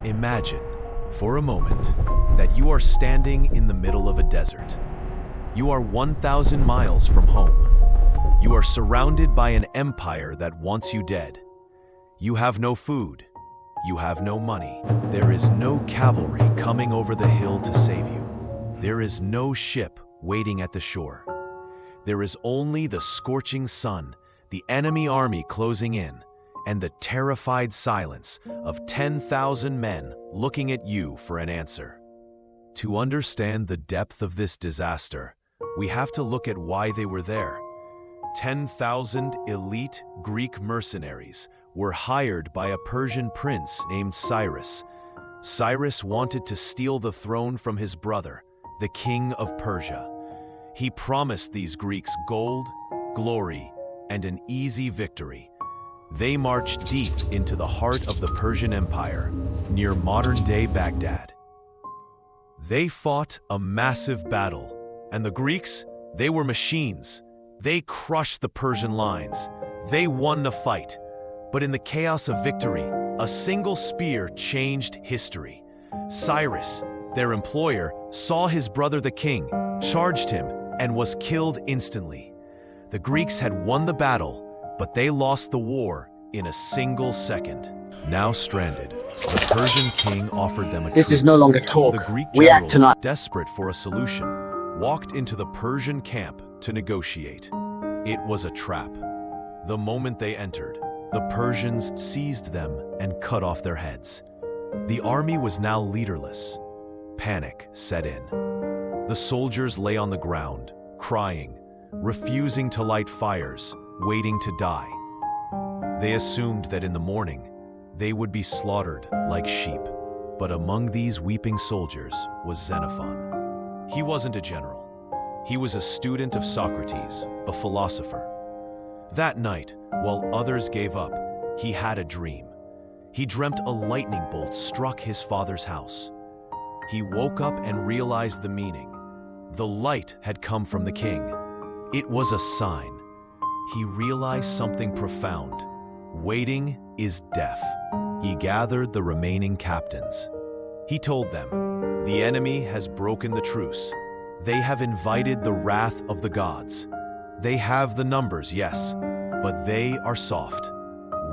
Imagine, for a moment, that you are standing in the middle of a desert. You are 1,000 miles from home. You are surrounded by an empire that wants you dead. You have no food. You have no money. There is no cavalry coming over the hill to save you. There is no ship waiting at the shore. There is only the scorching sun, the enemy army closing in, and the terrified silence of 10,000 men looking at you for an answer. To understand the depth of this disaster, we have to look at why they were there. 10,000 elite Greek mercenaries were hired by a Persian prince named Cyrus. Cyrus wanted to steal the throne from his brother, the king of Persia. He promised these Greeks gold, glory, and an easy victory. They marched deep into the heart of the Persian Empire, near modern-day Baghdad. They fought a massive battle, and the Greeks, they were machines. They crushed the Persian lines. They won the fight. But in the chaos of victory, a single spear changed history. Cyrus, their employer, saw his brother the king, charged him, and was killed instantly. The Greeks had won the battle, but they lost the war in a single second. Now stranded, the Persian king offered them a This truce. is no longer talk. The Greek We act generals, tonight. desperate for a solution, walked into the Persian camp to negotiate. It was a trap. The moment they entered, the Persians seized them and cut off their heads. The army was now leaderless. Panic set in. The soldiers lay on the ground, crying, refusing to light fires, waiting to die. They assumed that in the morning, they would be slaughtered like sheep. But among these weeping soldiers was Xenophon. He wasn't a general. He was a student of Socrates, a philosopher. That night, while others gave up, he had a dream. He dreamt a lightning bolt struck his father's house. He woke up and realized the meaning. The light had come from the king. It was a sign. He realized something profound. Waiting is death. He gathered the remaining captains. He told them, "The enemy has broken the truce. They have invited the wrath of the gods. They have the numbers, yes, but they are soft.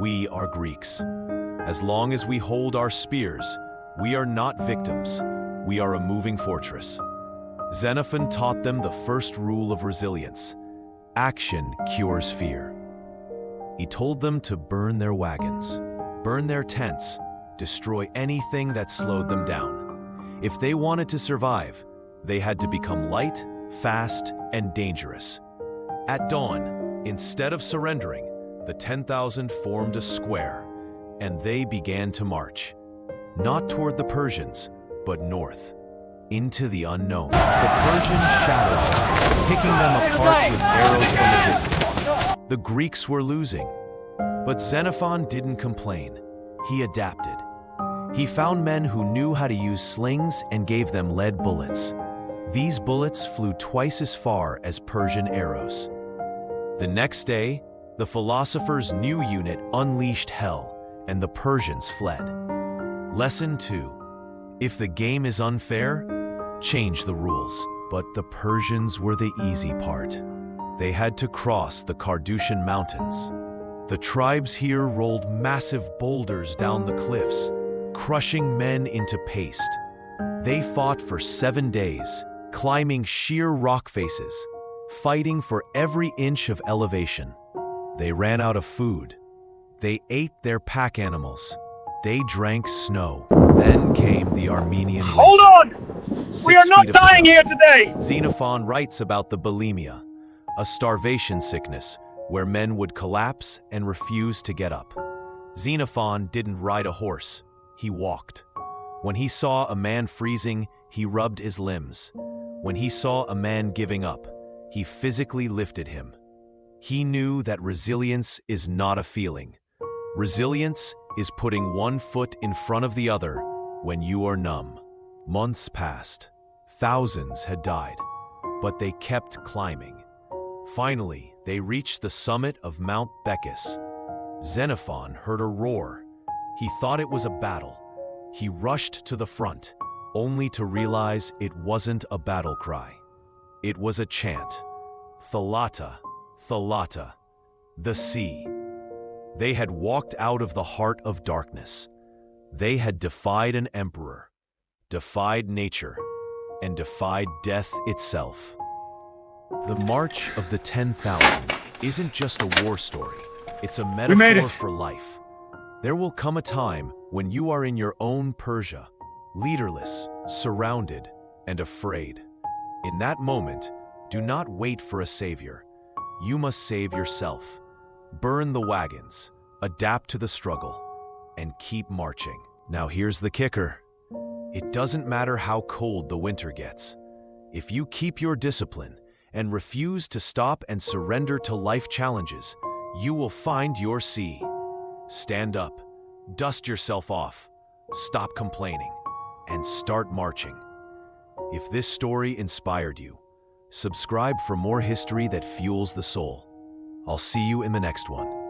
We are Greeks. As long as we hold our spears, we are not victims. We are a moving fortress." Xenophon taught them the first rule of resilience. Action cures fear. He told them to burn their wagons, burn their tents, destroy anything that slowed them down. If they wanted to survive, they had to become light, fast, and dangerous. At dawn, instead of surrendering, the 10,000 formed a square, and they began to march, not toward the Persians, but north, into the unknown. The Persians shadowed them, picking them apart with arrows from a distance. The Greeks were losing, but Xenophon didn't complain. He adapted. He found men who knew how to use slings and gave them lead bullets. These bullets flew twice as far as Persian arrows. The next day, the philosopher's new unit unleashed hell, and the Persians fled. Lesson 2. If the game is unfair, change the rules. But the Persians were the easy part. They had to cross the Carduchian Mountains. The tribes here rolled massive boulders down the cliffs, crushing men into paste. They fought for 7 days, climbing sheer rock faces, fighting for every inch of elevation. They ran out of food. They ate their pack animals. They drank snow. Then came the Armenian winter. Hold on! We are 6 not feet of dying snow. here today! Xenophon writes about the bulimia, a starvation sickness where men would collapse and refuse to get up. Xenophon didn't ride a horse, he walked. When he saw a man freezing, he rubbed his limbs. When he saw a man giving up, he physically lifted him. He knew that resilience is not a feeling. Resilience is putting one foot in front of the other when you are numb. Months passed. Thousands had died, but they kept climbing. Finally, they reached the summit of Mount Becus. Xenophon heard a roar. He thought it was a battle. He rushed to the front, only to realize it wasn't a battle cry. It was a chant. Thalata, Thalata, the sea. They had walked out of the heart of darkness. They had defied an emperor, defied nature, and defied death itself. The March of the 10,000 isn't just a war story. It's a metaphor for life. There will come a time when you are in your own Persia, leaderless, surrounded, and afraid. In that moment, do not wait for a savior. You must save yourself. Burn the wagons, adapt to the struggle, and keep marching. Now here's the kicker. It doesn't matter how cold the winter gets. If you keep your discipline and refuse to stop and surrender to life challenges, you will find your sea. Stand up, dust yourself off, stop complaining, and start marching. If this story inspired you, subscribe for more history that fuels the soul. I'll see you in the next one.